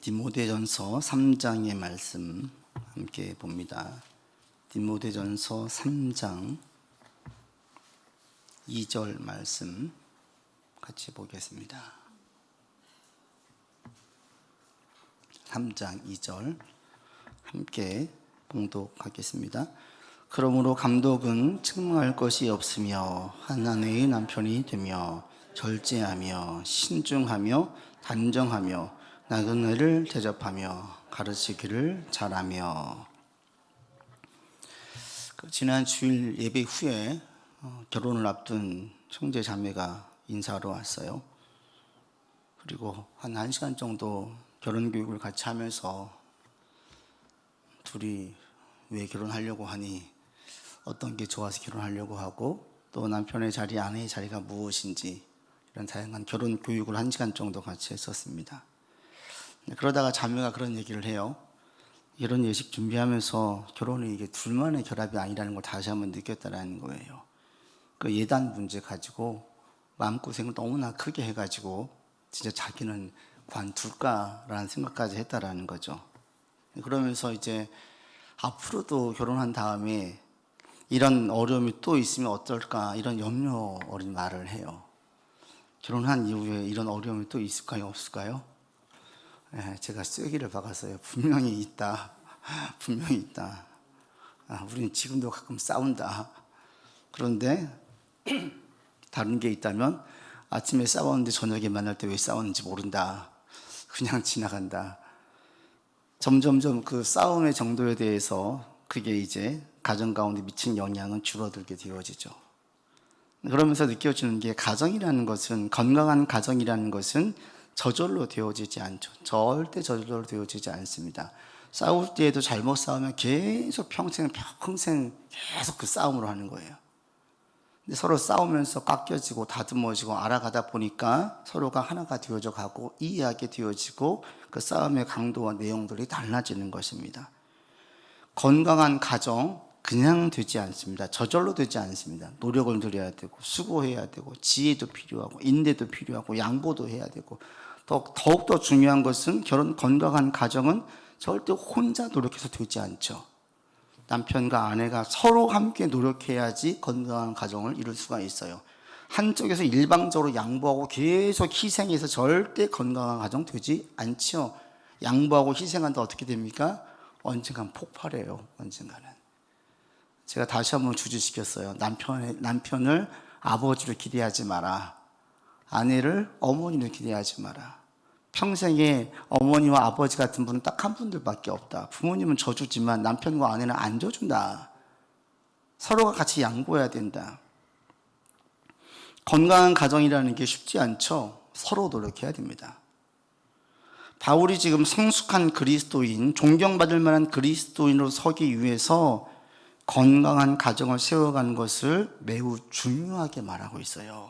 디모데전서 3장의 말씀 함께 봅니다. 디모데전서 3장 2절 말씀 같이 보겠습니다. 3장 2절 함께 봉독하겠습니다. 그러므로 감독은 책망할 것이 없으며 한 아내의 남편이 되며 절제하며 신중하며 단정하며 나그네를 대접하며 가르치기를 잘하며. 지난 주일 예배 후에 결혼을 앞둔 형제 자매가 인사하러 왔어요. 그리고 한 1시간 정도 결혼 교육을 같이 하면서 둘이 왜 결혼하려고 하니, 어떤 게 좋아서 결혼하려고 하고, 또 남편의 자리, 아내의 자리가 무엇인지, 이런 다양한 결혼 교육을 1시간 정도 같이 했었습니다. 그러다가 자매가 그런 얘기를 해요. 결혼 예식 준비하면서 결혼이 이게 둘만의 결합이 아니라는 걸 다시 한번 느꼈다라는 거예요. 그 예단 문제 가지고 마음고생을 너무나 크게 해가지고 진짜 자기는 관둘까라는 생각까지 했다라는 거죠. 그러면서 이제 앞으로도 결혼한 다음에 이런 어려움이 또 있으면 어떨까, 이런 염려 어린 말을 해요. 결혼한 이후에 이런 어려움이 또 있을까요, 없을까요? 제가 쐐기를 박았어요. 분명히 있다. 분명히 있다. 우리는 지금도 가끔 싸운다. 그런데 다른 게 있다면, 아침에 싸웠는데 저녁에 만날 때 왜 싸웠는지 모른다. 그냥 지나간다. 점점점 그 싸움의 정도에 대해서 그게 이제 가정 가운데 미친 영향은 줄어들게 되어지죠. 그러면서 느껴지는 게, 가정이라는 것은, 건강한 가정이라는 것은 저절로 되어지지 않죠. 절대 저절로 되어지지 않습니다. 싸울 때에도 잘못 싸우면 계속 평생 계속 그 싸움으로 하는 거예요. 근데 서로 싸우면서 깎여지고 다듬어지고 알아가다 보니까 서로가 하나가 되어져 가고 이해하게 되어지고 그 싸움의 강도와 내용들이 달라지는 것입니다. 건강한 가정 그냥 되지 않습니다. 저절로 되지 않습니다. 노력을 들여야 되고 수고해야 되고 지혜도 필요하고 인내도 필요하고 양보도 해야 되고, 더욱더 중요한 것은 건강한 가정은 절대 혼자 노력해서 되지 않죠. 남편과 아내가 서로 함께 노력해야지 건강한 가정을 이룰 수가 있어요. 한쪽에서 일방적으로 양보하고 계속 희생해서 절대 건강한 가정 되지 않죠. 양보하고 희생한다 어떻게 됩니까? 언젠간 폭발해요. 언젠가는. 제가 다시 한번 주지시켰어요. 남편을 아버지로 기대하지 마라. 아내를 어머니로 기대하지 마라. 평생에 어머니와 아버지 같은 분은 딱 한 분들밖에 없다. 부모님은 져주지만 남편과 아내는 안 져준다. 서로가 같이 양보해야 된다. 건강한 가정이라는 게 쉽지 않죠. 서로 노력해야 됩니다. 바울이 지금 성숙한 그리스도인, 존경받을 만한 그리스도인으로 서기 위해서 건강한 가정을 세워가는 것을 매우 중요하게 말하고 있어요.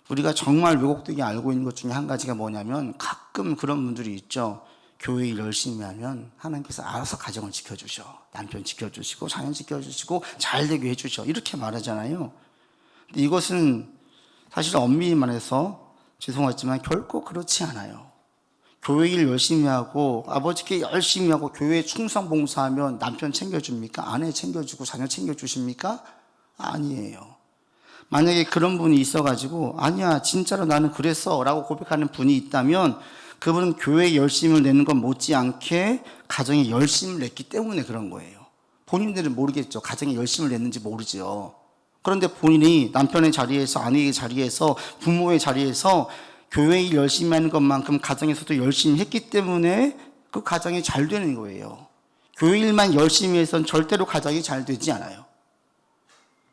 우리가 정말 왜곡되게 알고 있는 것 중에 한 가지가 뭐냐면, 가끔 그런 분들이 있죠. 교회 일 열심히 하면 하나님께서 알아서 가정을 지켜주셔. 남편 지켜주시고 자녀 지켜주시고 잘 되게 해주셔. 이렇게 말하잖아요. 근데 이것은 사실 엄밀히 말해서 죄송하지만 결코 그렇지 않아요. 교회 일 열심히 하고 아버지께 열심히 하고 교회에 충성 봉사하면 남편 챙겨줍니까? 아내 챙겨주고 자녀 챙겨주십니까? 아니에요. 만약에 그런 분이 있어가지고 아니야 진짜로 나는 그랬어 라고 고백하는 분이 있다면, 그분은 교회에 열심을 내는 건 못지않게 가정에 열심을 냈기 때문에 그런 거예요. 본인들은 모르겠죠. 가정에 열심을 냈는지 모르죠. 그런데 본인이 남편의 자리에서, 아내의 자리에서, 부모의 자리에서 교회 일 열심히 하는 것만큼 가정에서도 열심히 했기 때문에 그 가정이 잘 되는 거예요. 교회 일만 열심히 해서는 절대로 가정이 잘 되지 않아요.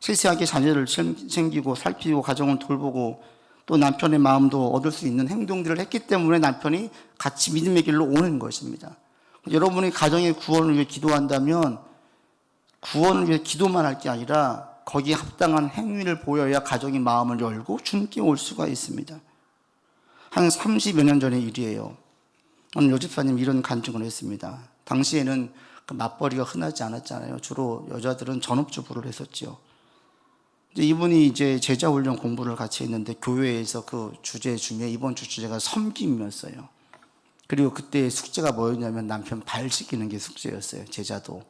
세세하게 자녀를 챙기고 살피고 가정을 돌보고 또 남편의 마음도 얻을 수 있는 행동들을 했기 때문에 남편이 같이 믿음의 길로 오는 것입니다. 여러분이 가정의 구원을 위해 기도한다면 구원을 위해 기도만 할 게 아니라 거기에 합당한 행위를 보여야 가정이 마음을 열고 주님께 올 수가 있습니다. 한 30여 년 전의 일이에요. 오늘 여집사님 이런 간증을 했습니다. 당시에는 그 맞벌이가 흔하지 않았잖아요. 주로 여자들은 전업주부를 했었죠. 이분이 이제 제자훈련 공부를 같이 했는데 교회에서 그 주제 중에 이번 주 주제가 섬김이었어요. 그리고 그때 숙제가 뭐였냐면 남편 발 씻기는 게 숙제였어요. 제자도.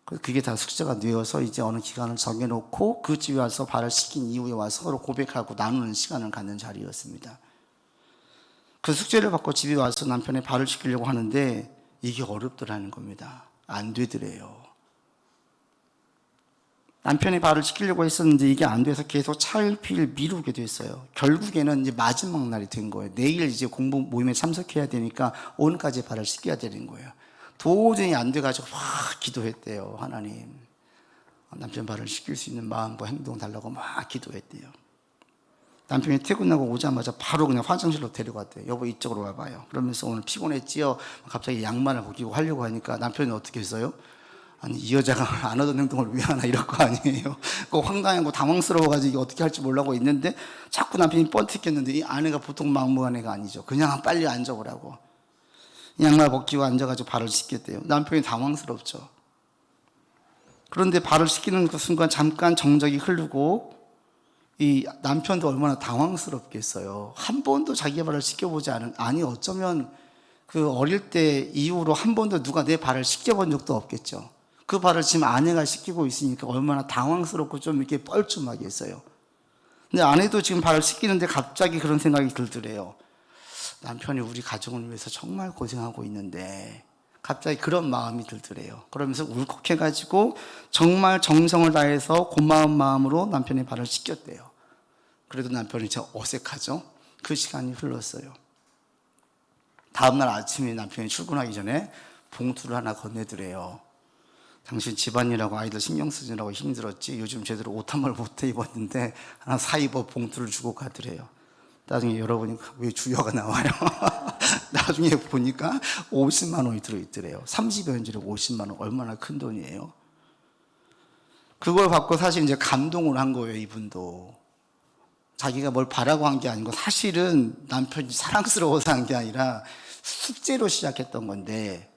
그게 다 숙제가 되어서 이제 어느 기간을 정해놓고 그 집에 와서 발을 씻긴 이후에 와서 서로 고백하고 나누는 시간을 갖는 자리였습니다. 그 숙제를 받고 집에 와서 남편의 발을 씻기려고 하는데 이게 어렵더라는 겁니다. 안 되더래요. 남편의 발을 씻기려고 했었는데 이게 안 돼서 계속 차일피일 미루게 됐어요. 결국에는 이제 마지막 날이 된 거예요. 내일 이제 공부 모임에 참석해야 되니까 오늘까지 발을 씻겨야 되는 거예요. 도저히 안 돼가지고 막 기도했대요. 하나님, 남편 발을 씻길 수 있는 마음과 행동 달라고 막 기도했대요. 남편이 퇴근하고 오자마자 바로 그냥 화장실로 데려갔대요. 여보, 이쪽으로 와봐요. 그러면서 오늘 피곤했지요? 갑자기 양말을 벗기고 하려고 하니까 남편이 어떻게 했어요? 아니, 이 여자가 안 하던 행동을 왜 하나, 이럴 거 아니에요. 그 황당하고 당황스러워가지고 어떻게 할지 모르고 있는데 자꾸 남편이 뻔튀겼는데 이 아내가 보통 막무가내 애가 아니죠. 그냥 빨리 앉아보라고. 양말 벗기고 앉아가지고 발을 씻겼대요. 남편이 당황스럽죠. 그런데 발을 씻기는 그 순간 잠깐 정적이 흐르고 이 남편도 얼마나 당황스럽겠어요. 한 번도 자기 발을 씻겨보지 않은, 아니 어쩌면 그 어릴 때 이후로 한 번도 누가 내 발을 씻겨본 적도 없겠죠. 그 발을 지금 아내가 씻기고 있으니까 얼마나 당황스럽고 좀 이렇게 뻘쭘하겠어요. 근데 아내도 지금 발을 씻기는데 갑자기 그런 생각이 들더래요. 남편이 우리 가정을 위해서 정말 고생하고 있는데 갑자기 그런 마음이 들더래요. 그러면서 울컥해가지고 정말 정성을 다해서 고마운 마음으로 남편의 발을 씻겼대요. 그래도 남편이 참 어색하죠. 그 시간이 흘렀어요. 다음날 아침에 남편이 출근하기 전에 봉투를 하나 건네드려요. 당신 집안일하고 아이들 신경 쓰느라고 힘들었지 요즘 제대로 옷 한 벌 못 입었는데 하나 사 입어 봉투를 주고 가더래요. 나중에 열어보니 왜 주여가 나와요? 나중에 보니까 50만 원이 들어있더래요. 30여 년짜리 50만 원, 얼마나 큰 돈이에요. 그걸 받고 사실 이제 감동을 한 거예요. 이분도 자기가 뭘 바라고 한 게 아니고 사실은 남편이 사랑스러워서 한 게 아니라 숙제로 시작했던 건데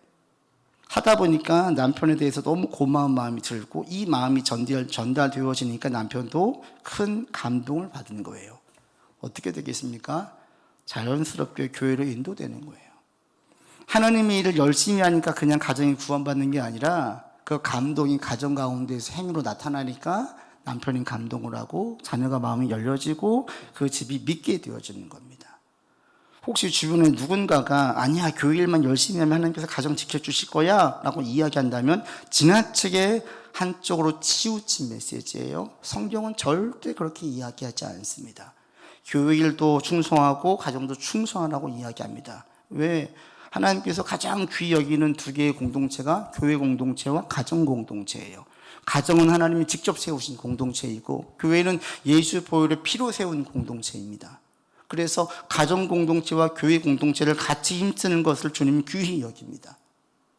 하다 보니까 남편에 대해서 너무 고마운 마음이 들고 이 마음이 전달되어지니까 남편도 큰 감동을 받은 거예요. 어떻게 되겠습니까? 자연스럽게 교회로 인도되는 거예요. 하나님의 일을 열심히 하니까 그냥 가정이 구원받는 게 아니라 그 감동이 가정 가운데서 행위로 나타나니까 남편이 감동을 하고 자녀가 마음이 열려지고 그 집이 믿게 되어지는 겁니다. 혹시 주변에 누군가가 아니야, 교회 일만 열심히 하면 하나님께서 가정 지켜주실 거야 라고 이야기한다면 지나치게 한쪽으로 치우친 메시지예요. 성경은 절대 그렇게 이야기하지 않습니다. 교회 일도 충성하고 가정도 충성하라고 이야기합니다. 왜? 하나님께서 가장 귀히 여기는 두 개의 공동체가 교회 공동체와 가정 공동체예요. 가정은 하나님이 직접 세우신 공동체이고 교회는 예수 보혈의 피로 세운 공동체입니다. 그래서 가정 공동체와 교회 공동체를 같이 힘쓰는 것을 주님이 귀히 여깁니다.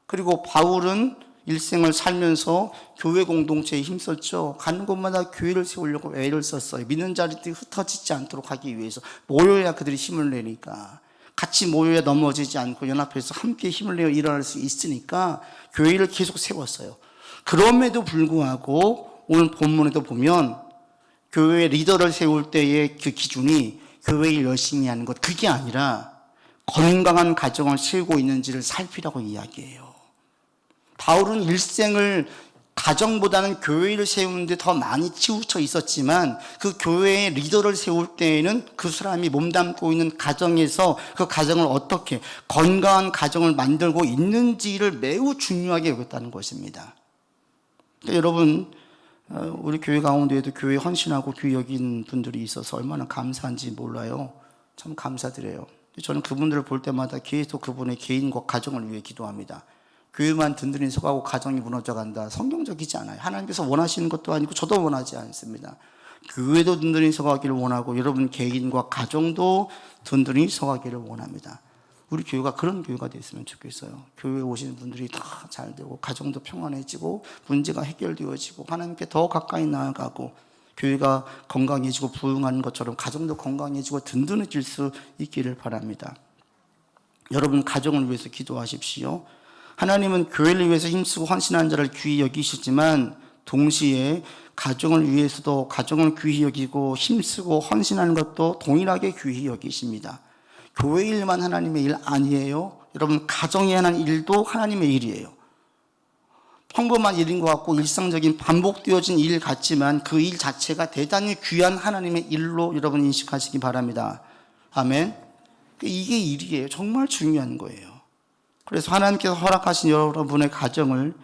그리고 바울은 일생을 살면서 교회 공동체에 힘썼죠. 가는 곳마다 교회를 세우려고 애를 썼어요. 믿는 자들이 흩어지지 않도록 하기 위해서. 모여야 그들이 힘을 내니까. 같이 모여야 넘어지지 않고 연합해서 함께 힘을 내어 일어날 수 있으니까 교회를 계속 세웠어요. 그럼에도 불구하고 오늘 본문에도 보면 교회 리더를 세울 때의 그 기준이 교회 일 열심히 하는 것, 그게 아니라 건강한 가정을 세우고 있는지를 살피라고 이야기해요. 바울은 일생을 가정보다는 교회를 세우는데 더 많이 치우쳐 있었지만 그 교회의 리더를 세울 때에는 그 사람이 몸담고 있는 가정에서 그 가정을 어떻게 건강한 가정을 만들고 있는지를 매우 중요하게 여겼다는 것입니다. 그러니까 여러분, 우리 교회 가운데에도 교회 헌신하고 귀히 여긴 분들이 있어서 얼마나 감사한지 몰라요. 참 감사드려요. 저는 그분들을 볼 때마다 계속 그분의 개인과 가정을 위해 기도합니다. 교회만 든든히 서가고 가정이 무너져간다. 성경적이지 않아요. 하나님께서 원하시는 것도 아니고 저도 원하지 않습니다. 교회도 든든히 서가기를 원하고 여러분 개인과 가정도 든든히 서가기를 원합니다. 우리 교회가 그런 교회가 됐으면 좋겠어요. 교회에 오시는 분들이 다 잘 되고 가정도 평안해지고 문제가 해결되어지고 하나님께 더 가까이 나아가고 교회가 건강해지고 부흥하는 것처럼 가정도 건강해지고 든든해질 수 있기를 바랍니다. 여러분 가정을 위해서 기도하십시오. 하나님은 교회를 위해서 힘쓰고 헌신한 자를 귀히 여기시지만 동시에 가정을 위해서도 가정을 귀히 여기고 힘쓰고 헌신하는 것도 동일하게 귀히 여기십니다. 교회 일만 하나님의 일 아니에요. 여러분, 가정에 하는 일도 하나님의 일이에요. 평범한 일인 것 같고 일상적인 반복되어진 일 같지만 그 일 자체가 대단히 귀한 하나님의 일로 여러분 인식하시기 바랍니다. 아멘. 이게 일이에요. 정말 중요한 거예요. 그래서 하나님께서 허락하신 여러분의 가정을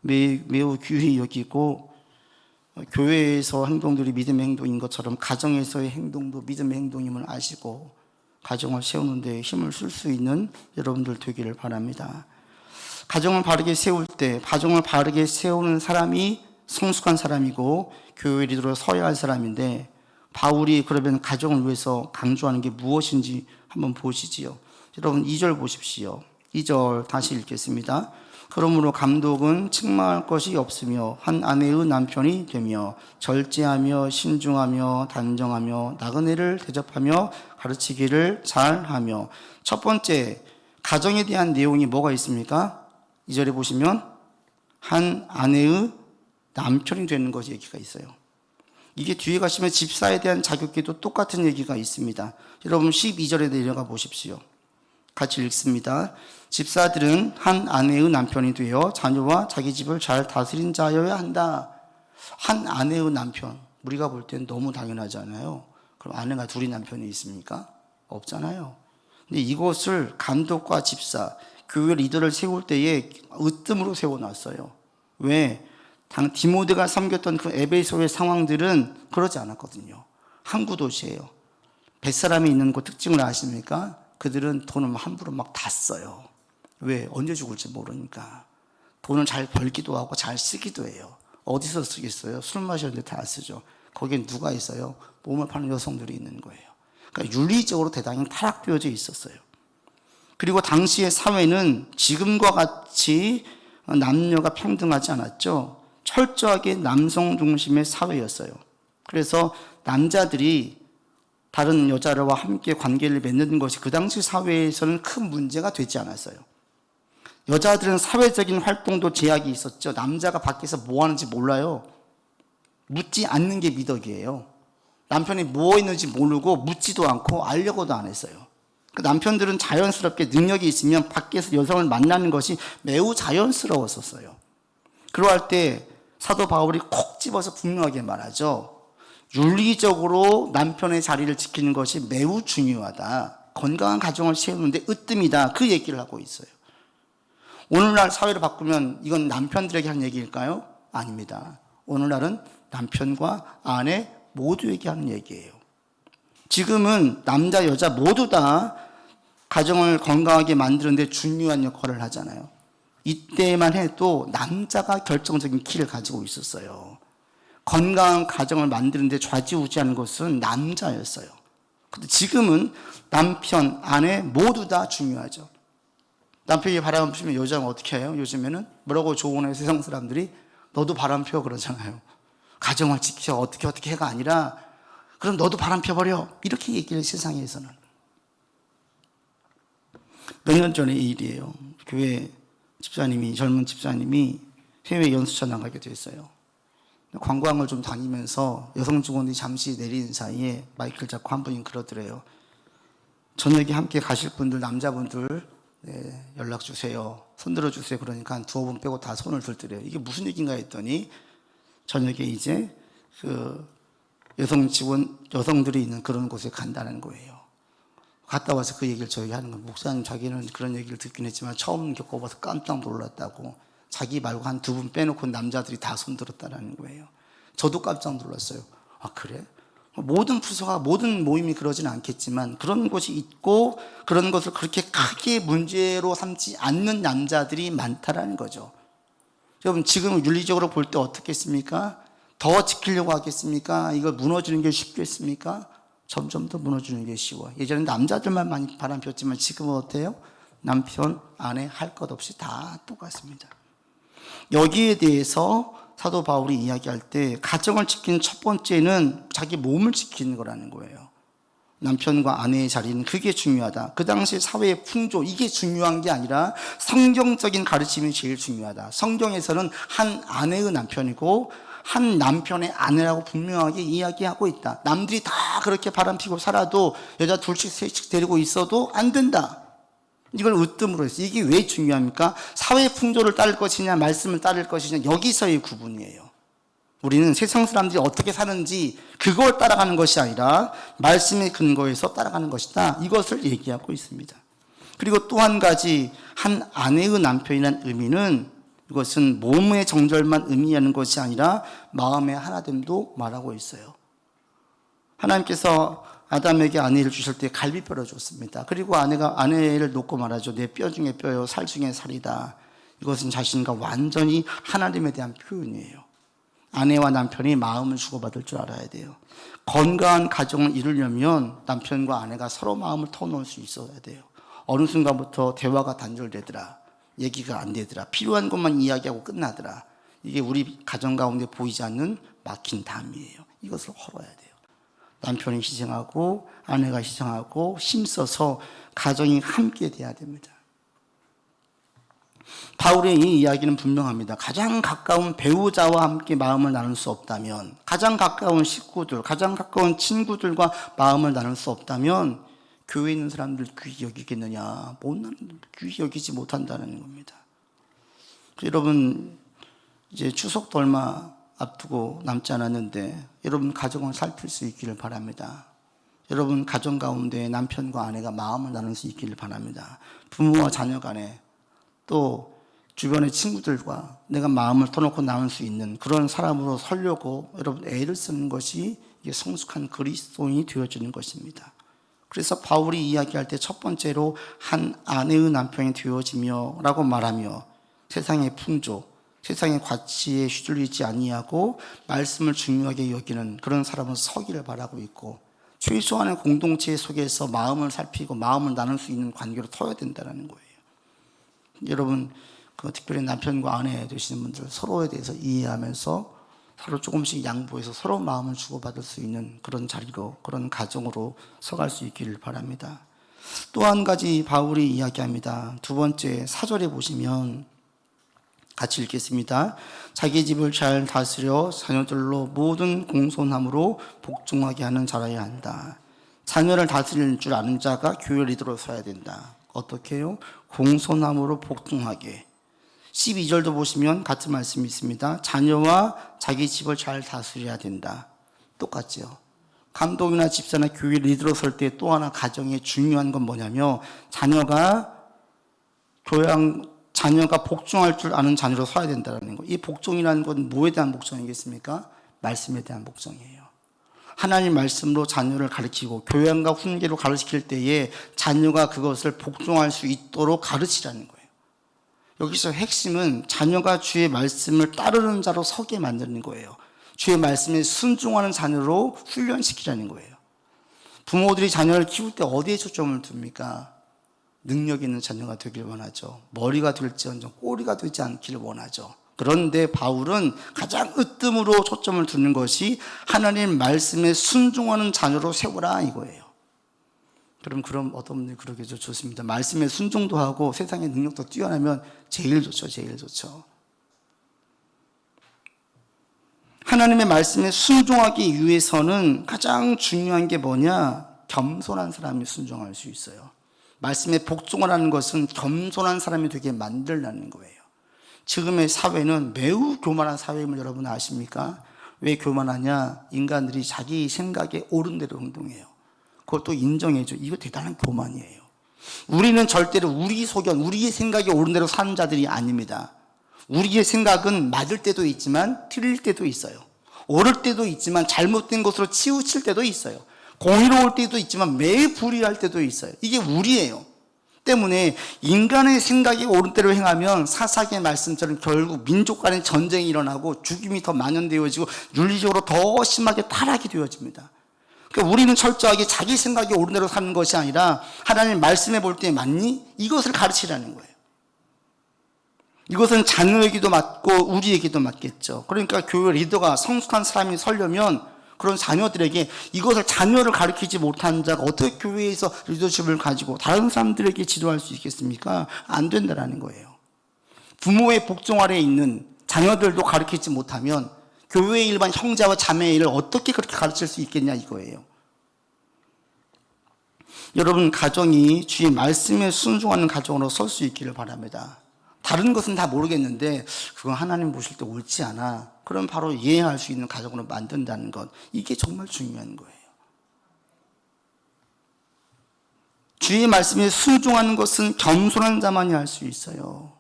매우 귀히 여기고, 교회에서 행동들이 믿음의 행동인 것처럼 가정에서의 행동도 믿음의 행동임을 아시고 가정을 세우는 데 힘을 쓸 수 있는 여러분들 되기를 바랍니다. 가정을 바르게 세울 때, 가정을 바르게 세우는 사람이 성숙한 사람이고 교회 리더로 서야 할 사람인데, 바울이 그러면 가정을 위해서 강조하는 게 무엇인지 한번 보시지요. 여러분 2절 보십시오. 2절 다시 읽겠습니다. 그러므로 감독은 책망할 것이 없으며 한 아내의 남편이 되며 절제하며 신중하며 단정하며 나그네를 대접하며 가르치기를 잘하며. 첫 번째, 가정에 대한 내용이 뭐가 있습니까? 2절에 보시면 한 아내의 남편이 되는 것이 얘기가 있어요. 이게 뒤에 가시면 집사에 대한 자격계도 똑같은 얘기가 있습니다. 여러분 12절에 내려가 보십시오. 같이 읽습니다. 집사들은 한 아내의 남편이 되어 자녀와 자기 집을 잘 다스린 자여야 한다. 한 아내의 남편, 우리가 볼 땐 너무 당연하잖아요. 그럼 아내가 둘이 남편이 있습니까? 없잖아요. 근데 이것을 감독과 집사, 교회 리더를 세울 때에 으뜸으로 세워놨어요. 왜? 디모데가 섬겼던 그 에베소의 상황들은 그러지 않았거든요. 항구 도시예요. 뱃사람이 있는 곳 특징을 아십니까? 그들은 돈을 함부로 막 다 써요. 왜? 언제 죽을지 모르니까. 돈을 잘 벌기도 하고 잘 쓰기도 해요. 어디서 쓰겠어요? 술 마시는데 다 쓰죠. 거기엔 누가 있어요? 몸을 파는 여성들이 있는 거예요. 그러니까 윤리적으로 대단히 타락되어져 있었어요. 그리고 당시의 사회는 지금과 같이 남녀가 평등하지 않았죠. 철저하게 남성 중심의 사회였어요. 그래서 남자들이 다른 여자와 함께 관계를 맺는 것이 그 당시 사회에서는 큰 문제가 되지 않았어요. 여자들은 사회적인 활동도 제약이 있었죠. 남자가 밖에서 뭐 하는지 몰라요. 묻지 않는 게 미덕이에요. 남편이 뭐 했는지 모르고 묻지도 않고 알려고도 안 했어요. 남편들은 자연스럽게 능력이 있으면 밖에서 여성을 만나는 것이 매우 자연스러웠었어요. 그러할 때 사도 바울이 콕 집어서 분명하게 말하죠. 윤리적으로 남편의 자리를 지키는 것이 매우 중요하다. 건강한 가정을 세우는데 으뜸이다. 그 얘기를 하고 있어요. 오늘날 사회를 바꾸면 이건 남편들에게 하는 얘기일까요? 아닙니다. 오늘날은 남편과 아내 모두에게 하는 얘기예요. 지금은 남자 여자 모두 다 가정을 건강하게 만드는 데 중요한 역할을 하잖아요. 이때만 해도 남자가 결정적인 키를 가지고 있었어요. 건강한 가정을 만드는 데 좌지우지하는 것은 남자였어요. 근데 지금은 남편, 아내 모두 다 중요하죠. 남편이 바람 피우면 여자는 어떻게 해요? 요즘에는 뭐라고 조언해요? 세상 사람들이 너도 바람 피워 그러잖아요. 가정을 지켜 어떻게 해가 아니라 그럼 너도 바람 펴버려 이렇게 얘기를 세상에서는. 몇 년 전의 일이에요. 교회 집사님이, 젊은 집사님이 해외 연수차 나가게 됐어요. 관광을 좀 다니면서 여성 직원들이 잠시 내리는 사이에 마이크를 잡고 한 분이 그러더래요. 저녁에 함께 가실 분들, 남자분들 연락 주세요. 손 들어주세요. 그러니까 한 두어 분 빼고 다 손을 들더래요. 이게 무슨 얘기인가 했더니 저녁에 이제 그 여성 직원, 여성들이 있는 그런 곳에 간다는 거예요. 갔다 와서 그 얘기를 저에게 하는 거예요. 목사님, 자기는 그런 얘기를 듣긴 했지만 처음 겪어봐서 깜짝 놀랐다고. 자기 말고 한 두 분 빼놓고 남자들이 다 손들었다는 거예요. 저도 깜짝 놀랐어요. 아, 그래? 모든 부서가, 모든 모임이 그러진 않겠지만 그런 곳이 있고 그런 것을 그렇게 크게 문제로 삼지 않는 남자들이 많다라는 거죠. 여러분, 지금 윤리적으로 볼 때 어떻겠습니까? 더 지키려고 하겠습니까? 이걸 무너지는 게 쉽겠습니까? 점점 더 무너지는 게 쉬워요. 예전에 남자들만 많이 바람폈지만 지금은 어때요? 남편, 아내 할 것 없이 다 똑같습니다. 여기에 대해서 사도 바울이 이야기할 때 가정을 지키는 첫 번째는 자기 몸을 지키는 거라는 거예요. 남편과 아내의 자리는 그게 중요하다. 그 당시 사회의 풍조, 이게 중요한 게 아니라 성경적인 가르침이 제일 중요하다. 성경에서는 한 아내의 남편이고 한 남편의 아내라고 분명하게 이야기하고 있다. 남들이 다 그렇게 바람피고 살아도 여자 둘씩 셋씩 데리고 있어도 안 된다. 이걸 으뜸으로 했어요. 이게 왜 중요합니까? 사회 풍조를 따를 것이냐 말씀을 따를 것이냐 여기서의 구분이에요. 우리는 세상 사람들이 어떻게 사는지 그걸 따라가는 것이 아니라 말씀의 근거에서 따라가는 것이다. 이것을 얘기하고 있습니다. 그리고 또 한 가지, 한 아내의 남편이라는 의미는 이것은 몸의 정절만 의미하는 것이 아니라 마음의 하나됨도 말하고 있어요. 하나님께서 아담에게 아내를 주실 때 갈비뼈를 줬습니다. 그리고 아내를 놓고 말하죠. 내 뼈 중에 뼈요, 살 중에 살이다. 이것은 자신과 완전히 하나님에 대한 표현이에요. 아내와 남편이 마음을 주고받을 줄 알아야 돼요. 건강한 가정을 이루려면 남편과 아내가 서로 마음을 터놓을 수 있어야 돼요. 어느 순간부터 대화가 단절되더라. 얘기가 안 되더라. 필요한 것만 이야기하고 끝나더라. 이게 우리 가정 가운데 보이지 않는 막힌 담이에요. 이것을 헐어야 돼요. 남편이 희생하고 아내가 희생하고 힘써서 가정이 함께 돼야 됩니다. 바울의 이 이야기는 분명합니다. 가장 가까운 배우자와 함께 마음을 나눌 수 없다면, 가장 가까운 식구들, 가장 가까운 친구들과 마음을 나눌 수 없다면 교회에 있는 사람들 귀히 여기겠느냐? 귀히 여기지 못한다는 겁니다. 여러분, 이제 추석도 얼마 앞두고 남지 않았는데 여러분 가정을 살필 수 있기를 바랍니다. 여러분 가정 가운데 남편과 아내가 마음을 나눌 수 있기를 바랍니다. 부모와 자녀 간에 또 주변의 친구들과 내가 마음을 터놓고 나눌 수 있는 그런 사람으로 살려고 여러분 애를 쓰는 것이 이게 성숙한 그리스도인이 되어지는 것입니다. 그래서 바울이 이야기할 때 첫 번째로 한 아내의 남편이 되어지며 라고 말하며 세상의 풍조, 세상의 가치에 휘둘리지 아니하고 말씀을 중요하게 여기는 그런 사람은 서기를 바라고 있고 최소한의 공동체 속에서 마음을 살피고 마음을 나눌 수 있는 관계로 서야 된다는 거예요. 여러분 특별히 남편과 아내 되시는 분들 서로에 대해서 이해하면서 서로 조금씩 양보해서 서로 마음을 주고받을 수 있는 그런 자리로, 그런 가정으로 서갈 수 있기를 바랍니다. 또 한 가지 바울이 이야기합니다. 두 번째 4절에 보시면 같이 읽겠습니다. 자기 집을 잘 다스려 자녀들로 모든 공손함으로 복종하게 하는 자라야 한다. 자녀를 다스릴 줄 아는 자가 교회 리더로 서야 된다. 어떻게 해요? 공손함으로 복종하게. 12절도 보시면 같은 말씀이 있습니다. 자녀와 자기 집을 잘 다스려야 된다. 똑같죠. 감독이나 집사나 교회 리더로 설 때 또 하나 가정에 중요한 건 뭐냐면 자녀가 복종할 줄 아는 자녀로 서야 된다는 거. 이 복종이라는 건 뭐에 대한 복종이겠습니까? 말씀에 대한 복종이에요. 하나님 말씀으로 자녀를 가르치고 교양과 훈계로 가르칠 때에 자녀가 그것을 복종할 수 있도록 가르치라는 거예요. 여기서 핵심은 자녀가 주의 말씀을 따르는 자로 서게 만드는 거예요. 주의 말씀에 순종하는 자녀로 훈련시키라는 거예요. 부모들이 자녀를 키울 때 어디에 초점을 둡니까? 능력 있는 자녀가 되길 원하죠. 머리가 될지언정 꼬리가 되지 않기를 원하죠. 그런데 바울은 가장 으뜸으로 초점을 두는 것이 하나님 말씀에 순종하는 자녀로 세우라 이거예요. 그럼 어떤 분들이 그러겠죠. 좋습니다. 말씀에 순종도 하고 세상의 능력도 뛰어나면 제일 좋죠. 제일 좋죠. 하나님의 말씀에 순종하기 위해서는 가장 중요한 게 뭐냐? 겸손한 사람이 순종할 수 있어요. 말씀에 복종을 하는 것은 겸손한 사람이 되게 만들라는 거예요. 지금의 사회는 매우 교만한 사회임을 여러분 아십니까? 왜 교만하냐? 인간들이 자기 생각에 옳은 대로 행동해요. 그것도 인정해줘. 이거 대단한 교만이에요. 우리는 절대로 우리 소견, 우리의 생각에 옳은 대로 사는 자들이 아닙니다. 우리의 생각은 맞을 때도 있지만 틀릴 때도 있어요. 옳을 때도 있지만 잘못된 것으로 치우칠 때도 있어요. 공의로울 때도 있지만 매우 불의할 때도 있어요. 이게 우리예요. 때문에 인간의 생각이 옳은 대로 행하면 사사기의 말씀처럼 결국 민족 간의 전쟁이 일어나고 죽임이 더 만연되어지고 윤리적으로 더 심하게 타락이 되어집니다. 그러니까 우리는 철저하게 자기 생각이 옳은 대로 사는 것이 아니라 하나님 말씀해 볼 때 맞니? 이것을 가르치라는 거예요. 이것은 자녀에게도 맞고 우리에게도 맞겠죠. 그러니까 교회 리더가 성숙한 사람이 서려면 그런 자녀들에게 이것을 자녀를 가르치지 못한 자가 어떻게 교회에서 리더십을 가지고 다른 사람들에게 지도할 수 있겠습니까? 안 된다는 거예요. 부모의 복종 아래에 있는 자녀들도 가르치지 못하면 교회의 일반 형제와 자매의 일을 어떻게 그렇게 가르칠 수 있겠냐 이거예요. 여러분 가정이 주의 말씀에 순종하는 가정으로 설 수 있기를 바랍니다. 다른 것은 다 모르겠는데 그건 하나님 보실 때 옳지 않아. 그럼 바로 이해할 수 있는 가정으로 만든다는 것, 이게 정말 중요한 거예요. 주의 말씀에 순종하는 것은 겸손한 자만이 할 수 있어요.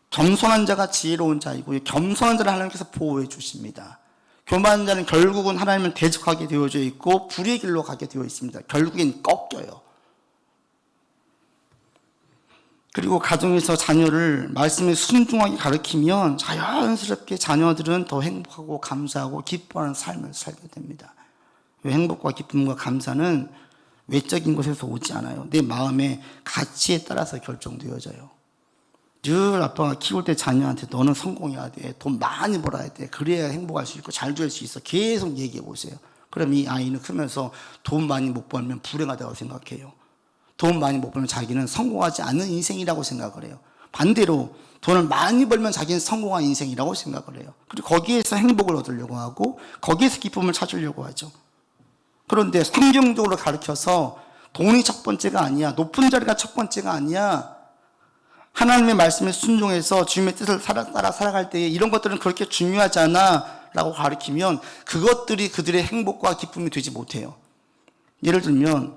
겸손한 자가 지혜로운 자이고 겸손한 자를 하나님께서 보호해 주십니다. 교만한 자는 결국은 하나님을 대적하게 되어져 있고 불의 길로 가게 되어 있습니다. 결국엔 꺾여요. 그리고 가정에서 자녀를 말씀에 순종하게 가르치면 자연스럽게 자녀들은 더 행복하고 감사하고 기뻐하는 삶을 살게 됩니다. 행복과 기쁨과 감사는 외적인 것에서 오지 않아요. 내 마음의 가치에 따라서 결정되어져요. 늘 아빠가 키울 때 자녀한테 너는 성공해야 돼, 돈 많이 벌어야 돼, 그래야 행복할 수 있고 잘 될 수 있어, 계속 얘기해 보세요. 그럼 이 아이는 크면서 돈 많이 못 벌면 불행하다고 생각해요. 돈 많이 못 벌면 자기는 성공하지 않는 인생이라고 생각을 해요. 반대로 돈을 많이 벌면 자기는 성공한 인생이라고 생각을 해요. 그리고 거기에서 행복을 얻으려고 하고 거기에서 기쁨을 찾으려고 하죠. 그런데 성경적으로 가르쳐서 돈이 첫 번째가 아니야, 높은 자리가 첫 번째가 아니야, 하나님의 말씀에 순종해서 주님의 뜻을 따라 살아갈 때에 이런 것들은 그렇게 중요하지 않아 라고 가르치면 그것들이 그들의 행복과 기쁨이 되지 못해요. 예를 들면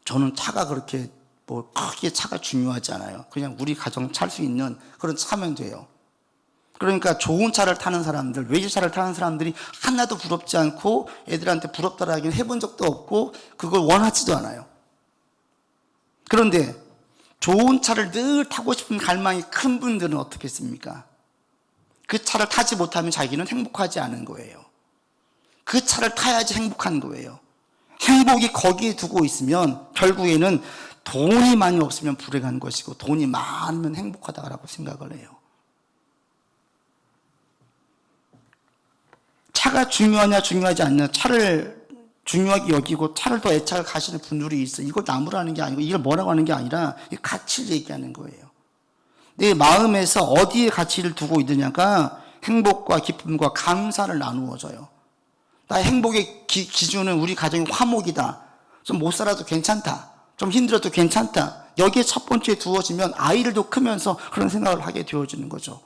저는 차가 그렇게 크게 차가 중요하지 않아요. 그냥 우리 가정 찰 수 있는 그런 차면 돼요. 그러니까 좋은 차를 타는 사람들, 외제차를 타는 사람들이 하나도 부럽지 않고 애들한테 부럽다라 하기는 해본 적도 없고 그걸 원하지도 않아요. 그런데 좋은 차를 늘 타고 싶은 갈망이 큰 분들은 어떻겠습니까? 그 차를 타지 못하면 자기는 행복하지 않은 거예요. 그 차를 타야지 행복한 거예요. 행복이 거기에 두고 있으면 결국에는 돈이 많이 없으면 불행한 것이고 돈이 많으면 행복하다고 생각을 해요. 차가 중요하냐 중요하지 않냐, 차를 중요하게 여기고 차를 더 애착을 가시는 분들이 있어요. 이걸 나무라는 게 아니고 이걸 뭐라고 하는 게 아니라 가치를 얘기하는 거예요. 내 마음에서 어디에 가치를 두고 있느냐가 행복과 기쁨과 감사를 나누어져요. 나의 행복의 기준은 우리 가정이 화목이다, 좀 못 살아도 괜찮다, 좀 힘들어도 괜찮다, 여기에 첫 번째에 두어지면 아이들도 크면서 그런 생각을 하게 되어지는 거죠.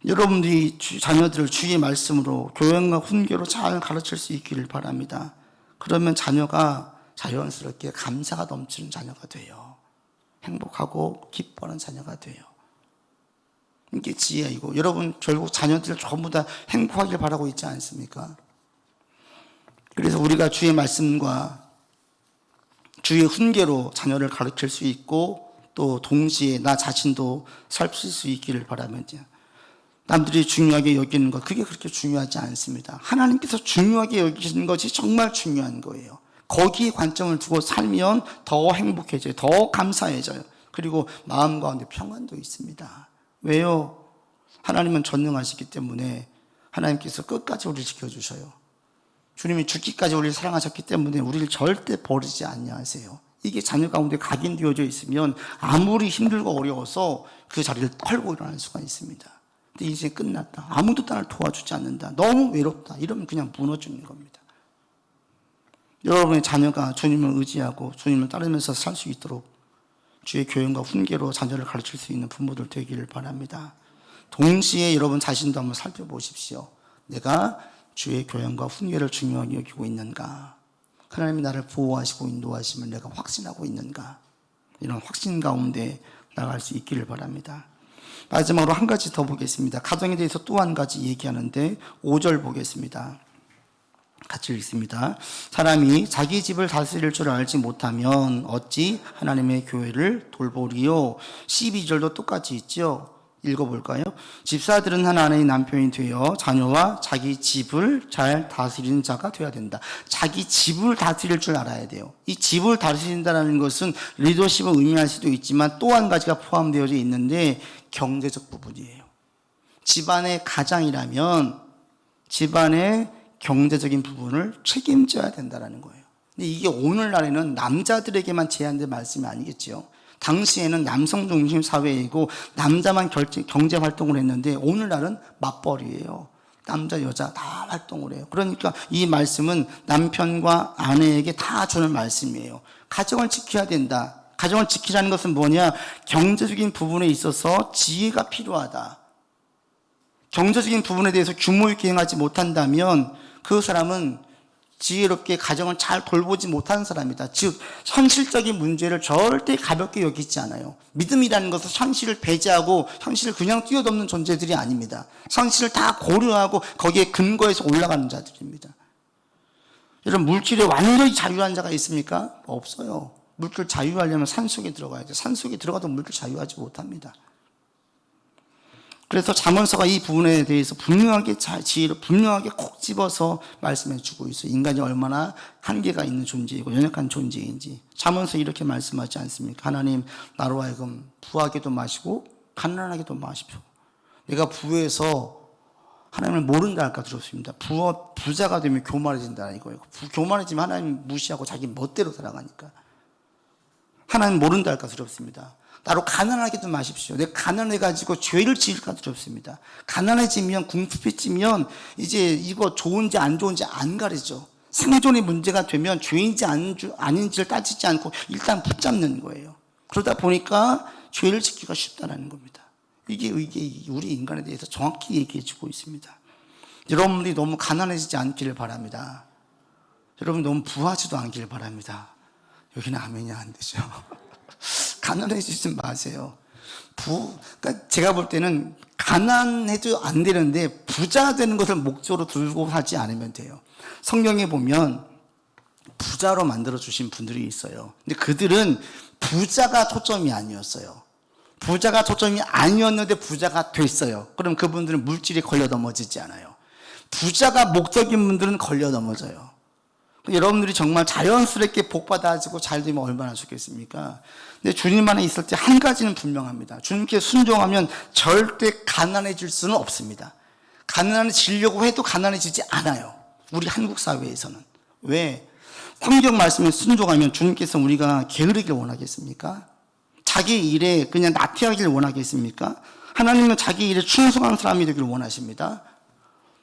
여러분들이 자녀들을 주의 말씀으로 교양과 훈계로 잘 가르칠 수 있기를 바랍니다. 그러면 자녀가 자연스럽게 감사가 넘치는 자녀가 돼요. 행복하고 기뻐하는 자녀가 돼요. 이게 지혜이고, 여러분 결국 자녀들 전부 다 행복하길 바라고 있지 않습니까? 그래서 우리가 주의 말씀과 주의 훈계로 자녀를 가르칠 수 있고 또 동시에 나 자신도 살필 수 있기를 바랍니다. 남들이 중요하게 여기는 것, 그게 그렇게 중요하지 않습니다. 하나님께서 중요하게 여기시는 것이 정말 중요한 거예요. 거기에 관점을 두고 살면 더 행복해져요. 더 감사해져요. 그리고 마음 가운데 평안도 있습니다. 왜요? 하나님은 전능하시기 때문에 하나님께서 끝까지 우리를 지켜주셔요. 주님이 죽기까지 우리를 사랑하셨기 때문에 우리를 절대 버리지 아니하세요. 이게 자녀 가운데 각인되어져 있으면 아무리 힘들고 어려워서 그 자리를 털고 일어날 수가 있습니다. 근데 인생이 끝났다, 아무도 나를 도와주지 않는다, 너무 외롭다, 이러면 그냥 무너지는 겁니다. 여러분의 자녀가 주님을 의지하고 주님을 따르면서 살 수 있도록 주의 교훈과 훈계로 자녀를 가르칠 수 있는 부모들 되기를 바랍니다. 동시에 여러분 자신도 한번 살펴보십시오. 내가 주의 교훈과 훈계를 중요하게 여기고 있는가? 하나님이 나를 보호하시고 인도하심을 내가 확신하고 있는가? 이런 확신 가운데 나갈 수 있기를 바랍니다. 마지막으로 한 가지 더 보겠습니다. 가정에 대해서 또 한 가지 얘기하는데 5절 보겠습니다. 같이 읽습니다. 사람이 자기 집을 다스릴 줄 알지 못하면 어찌 하나님의 교회를 돌보리요. 12절도 똑같이 있죠. 읽어볼까요? 집사들은 한 아내의 남편이 되어 자녀와 자기 집을 잘 다스리는 자가 되어야 된다. 자기 집을 다스릴 줄 알아야 돼요. 이 집을 다스린다는 것은 리더십을 의미할 수도 있지만 또 한 가지가 포함되어 있는데 경제적 부분이에요. 집안의 가장이라면 집안의 경제적인 부분을 책임져야 된다는 거예요. 근데 이게 오늘날에는 남자들에게만 제한된 말씀이 아니겠죠. 당시에는 남성 중심 사회이고 남자만 경제 활동을 했는데 오늘날은 맞벌이에요. 남자 여자 다 활동을 해요. 그러니까 이 말씀은 남편과 아내에게 다 주는 말씀이에요. 가정을 지켜야 된다. 가정을 지키라는 것은 뭐냐? 경제적인 부분에 있어서 지혜가 필요하다. 경제적인 부분에 대해서 규모 있게 행하지 못한다면 그 사람은 지혜롭게 가정을 잘 돌보지 못하는 사람이다. 즉 현실적인 문제를 절대 가볍게 여기지 않아요. 믿음이라는 것은 현실을 배제하고 현실을 그냥 뛰어넘는 존재들이 아닙니다. 현실을 다 고려하고 거기에 근거해서 올라가는 자들입니다. 여러분, 물질에 완전히 자유한 자가 있습니까? 없어요. 물질 자유하려면 산속에 들어가야 돼요. 산속에 들어가도 물질 자유하지 못합니다. 그래서 잠언서가 이 부분에 대해서 분명하게 지혜를 분명하게 콕 집어서 말씀해 주고 있어요. 인간이 얼마나 한계가 있는 존재이고 연약한 존재인지. 잠언서 이렇게 말씀하지 않습니까? 하나님, 나로 하여금 부하게도 마시고 가난하게도 마십시오. 내가 부에서 하나님을 모른다 할까 두렵습니다. 부자가 되면 교만해진다 이거예요. 교만해지면 하나님 무시하고 자기 멋대로 살아가니까. 하나님 모른다 할까 두렵습니다. 나로 가난하게도 마십시오. 내가 가난해가지고 죄를 지을까 두렵습니다. 가난해지면, 궁핍해지면 이제 이거 좋은지 안 좋은지 안 가리죠. 생존의 문제가 되면 죄인지 아닌지를 따지지 않고 일단 붙잡는 거예요. 그러다 보니까 죄를 짓기가 쉽다는 겁니다. 이게 우리 인간에 대해서 정확히 얘기해 주고 있습니다. 여러분들이 너무 가난해지지 않기를 바랍니다. 여러분 너무 부하지도 않기를 바랍니다. 여기는 아멘이 안 되죠. 가난해지지 마세요. 그러니까 제가 볼 때는 가난해도 안 되는데 부자 되는 것을 목적으로 들고 하지 않으면 돼요. 성경에 보면 부자로 만들어주신 분들이 있어요. 근데 그들은 부자가 초점이 아니었어요. 부자가 초점이 아니었는데 부자가 됐어요. 그럼 그분들은 물질에 걸려 넘어지지 않아요. 부자가 목적인 분들은 걸려 넘어져요. 여러분들이 정말 자연스럽게 복받아지고 잘 되면 얼마나 좋겠습니까? 근데 주님 안에 있을 때 한 가지는 분명합니다. 주님께 순종하면 절대 가난해질 수는 없습니다. 가난해지려고 해도 가난해지지 않아요. 우리 한국 사회에서는. 왜? 성경 말씀에 순종하면 주님께서 우리가 게으르길 원하겠습니까? 자기 일에 그냥 나태하길 원하겠습니까? 하나님은 자기 일에 충성한 사람이 되길 원하십니다.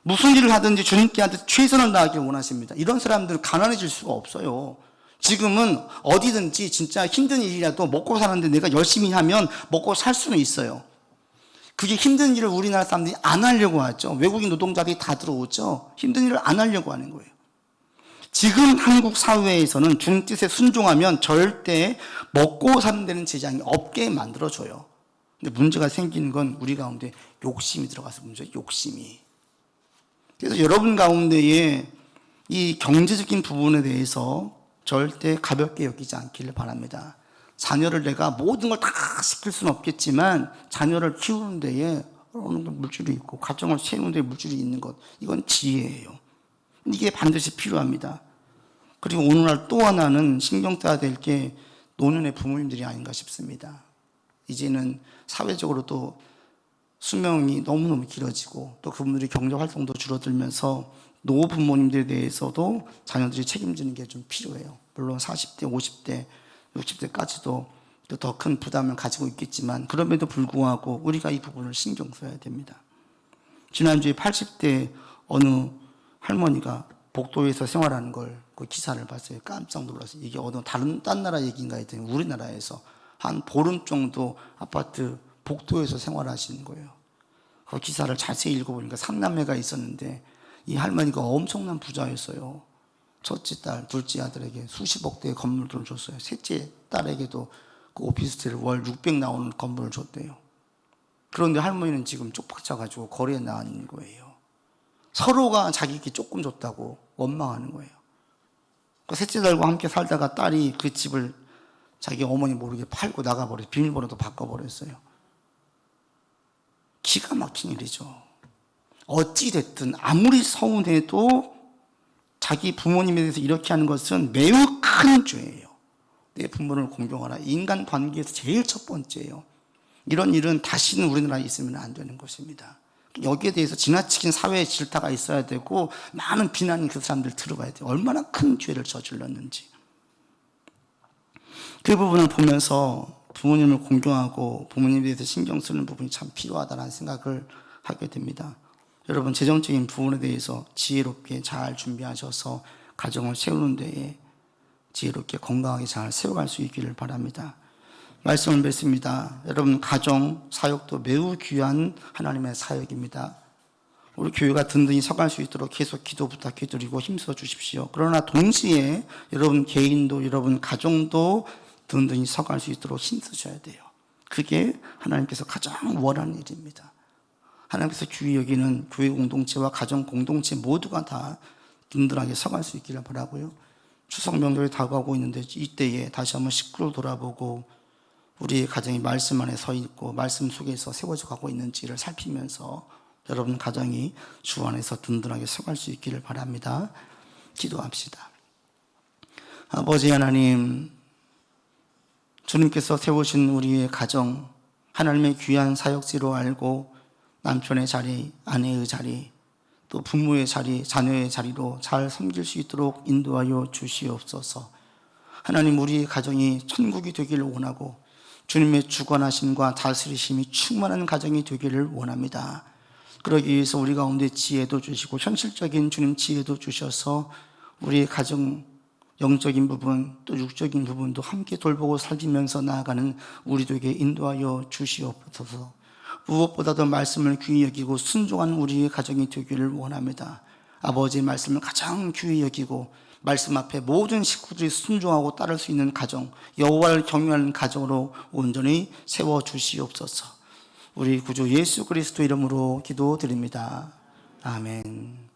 무슨 일을 하든지 주님께 한테 최선을 다하길 원하십니다. 이런 사람들은 가난해질 수가 없어요. 지금은 어디든지 진짜 힘든 일이라도 먹고 사는데 내가 열심히 하면 먹고 살 수는 있어요. 그게 힘든 일을 우리나라 사람들이 안 하려고 하죠. 외국인 노동자들이 다 들어오죠. 힘든 일을 안 하려고 하는 거예요. 지금 한국 사회에서는 주님 뜻에 순종하면 절대 먹고 사는 데는 지장이 없게 만들어줘요. 근데 문제가 생기는 건 우리 가운데 욕심이 들어가서 문제예요. 욕심이. 그래서 여러분 가운데에 이 경제적인 부분에 대해서 절대 가볍게 여기지 않기를 바랍니다. 자녀를 내가 모든 걸 다 시킬 수는 없겠지만 자녀를 키우는 데에 어느 정도 물질이 있고 가정을 세우는 데에 물질이 있는 것, 이건 지혜예요. 이게 반드시 필요합니다. 그리고 오늘날 또 하나는 신경 써야 될 게 노년의 부모님들이 아닌가 싶습니다. 이제는 사회적으로 또 수명이 너무너무 길어지고 또 그분들이 경제활동도 줄어들면서 노부모님들에 대해서도 자녀들이 책임지는 게 좀 필요해요. 물론 40대, 50대, 60대까지도 더 큰 부담을 가지고 있겠지만 그럼에도 불구하고 우리가 이 부분을 신경 써야 됩니다. 지난주에 80대 어느 할머니가 복도에서 생활하는 걸 그 기사를 봤어요. 깜짝 놀랐어요. 이게 어느 딴 나라 얘기인가 했더니 우리나라에서 한 보름 정도 아파트 복도에서 생활하시는 거예요. 그 기사를 자세히 읽어보니까 3남매가 있었는데 이 할머니가 엄청난 부자였어요. 첫째 딸, 둘째 아들에게 수십억 대의 건물들을 줬어요. 셋째 딸에게도 그 오피스텔 월 600 나오는 건물을 줬대요. 그런데 할머니는 지금 쪽박차가지고 거리에 나앉는 거예요. 서로가 자기에게 조금 줬다고 원망하는 거예요. 그 셋째 딸과 함께 살다가 딸이 그 집을 자기 어머니 모르게 팔고 나가버려서 비밀번호도 바꿔버렸어요. 기가 막힌 일이죠. 어찌됐든 아무리 서운해도 자기 부모님에 대해서 이렇게 하는 것은 매우 큰 죄예요. 내 부모를 공경하라. 인간 관계에서 제일 첫 번째예요. 이런 일은 다시는 우리나라에 있으면 안 되는 것입니다. 여기에 대해서 지나치게 사회의 질타가 있어야 되고 많은 비난이 그 사람들 들어가야 돼요. 얼마나 큰 죄를 저질렀는지. 그 부분을 보면서 부모님을 공경하고 부모님에 대해서 신경 쓰는 부분이 참 필요하다는 생각을 하게 됩니다. 여러분, 재정적인 부분에 대해서 지혜롭게 잘 준비하셔서 가정을 세우는 데에 지혜롭게 건강하게 잘 세워갈 수 있기를 바랍니다. 말씀을 맺습니다. 여러분, 가정 사역도 매우 귀한 하나님의 사역입니다. 우리 교회가 든든히 서갈 수 있도록 계속 기도 부탁해드리고 힘써 주십시오. 그러나 동시에 여러분 개인도 여러분 가정도 든든히 서갈 수 있도록 힘쓰셔야 돼요. 그게 하나님께서 가장 원하는 일입니다. 하나님께서 귀히 여기는 교회 공동체와 가정 공동체 모두가 다 든든하게 서갈 수 있기를 바라고요. 추석 명절이 다가오고 있는데 이때에 다시 한번 식구를 돌아보고 우리의 가정이 말씀 안에 서 있고 말씀 속에서 세워져 가고 있는지를 살피면서 여러분 가정이 주 안에서 든든하게 서갈 수 있기를 바랍니다. 기도합시다. 아버지 하나님, 주님께서 세우신 우리의 가정, 하나님의 귀한 사역지로 알고 남편의 자리, 아내의 자리, 또 부모의 자리, 자녀의 자리로 잘 섬길 수 있도록 인도하여 주시옵소서. 하나님, 우리의 가정이 천국이 되기를 원하고 주님의 주관하심과 다스리심이 충만한 가정이 되기를 원합니다. 그러기 위해서 우리 가운데 지혜도 주시고 현실적인 주님 지혜도 주셔서 우리의 가정 영적인 부분 또 육적인 부분도 함께 돌보고 살피면서 나아가는 우리들에게 인도하여 주시옵소서. 무엇보다도 말씀을 귀히 여기고 순종한 우리의 가정이 되기를 원합니다. 아버지의 말씀을 가장 귀히 여기고 말씀 앞에 모든 식구들이 순종하고 따를 수 있는 가정, 여호와를 경외하는 가정으로 온전히 세워주시옵소서. 우리 구주 예수 그리스도 이름으로 기도드립니다. 아멘.